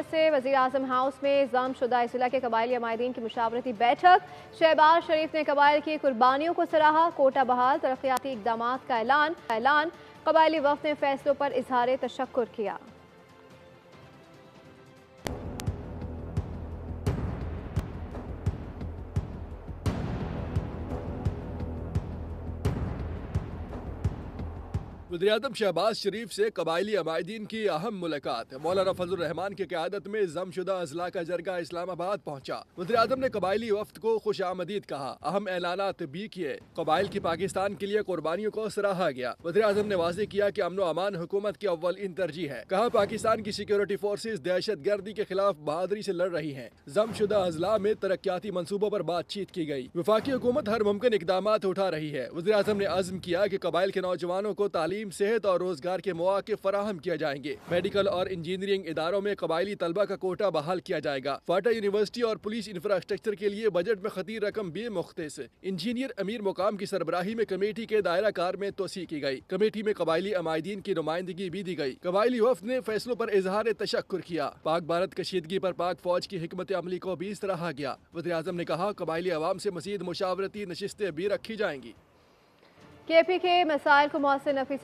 वफद से वज़ीर-ए-आज़म हाउस में ज़म शुदा अज़ला के कबायली अमायदीन की मुशावरती बैठक। शहबाज शरीफ ने कबाइल की कुर्बानियों को सराहा। कोटा बहाल तरक्याती इक़दामात का ऐलान। कबायली वफ़द ने फैसलों पर इज़हार तशक्कुर किया। वज़ीर-ए-आज़म शहबाज शरीफ से कबायली अमायदीन की अहम मुलाकात। मौलाना फजल रहमान की क़यादत में ज़मशुदा अज़ला का जरगा इस्लामाबाद पहुंचा। वज़ीर-ए-आज़म ने कबायली वफ़द को खुश आमदीद कहा। अहम ऐलानात भी किए। कबाइल की पाकिस्तान के लिए कुर्बानियों को सराहा गया। वज़ीर-ए-आज़म ने वाज़ेह किया कि अमन व अमान हुकूमत की अव्वल तरजीह है। कहा पाकिस्तान की सिक्योरिटी फोर्सेज दहशत गर्दी के खिलाफ बहादुरी से लड़ रही हैं। ज़मशुदा अज़ला में तरक्याती मनसूबों पर बातचीत की गई। वफाकी हुकूमत हर मुमकिन इक़दामात उठा रही है। वज़ीर-ए-आज़म ने अज़्म किया कि कबाइल के नौजवानों को तालीम, सेहत और रोजगार के मौके फराहम किए जाएंगे। मेडिकल और इंजीनियरिंग इदारों में कबायली तलबा का कोटा बहाल किया जाएगा। फाटा यूनिवर्सिटी और पुलिस इंफ्रास्ट्रक्चर के लिए बजट में खतीर रकम भी मुख्तस। इंजीनियर अमीर मुकाम की सरबराही में कमेटी के दायरा कार में तोसी की गई। कमेटी में कबायली अमायदीन की नुमाइंदगी भी दी गई। कबायली वफ़द ने फैसलों पर इजहार तशक्कुर किया। पाक भारत कशीदगी पर पाक फौज की हिकमत अमली को भी सराहा गया। वज़ीर-ए-आज़म ने कहा कबायली अवाम से मज़ीद मुशावरती नशिस्तें भी रखी जाएंगी। KP के मसाइल को मौसर नफी से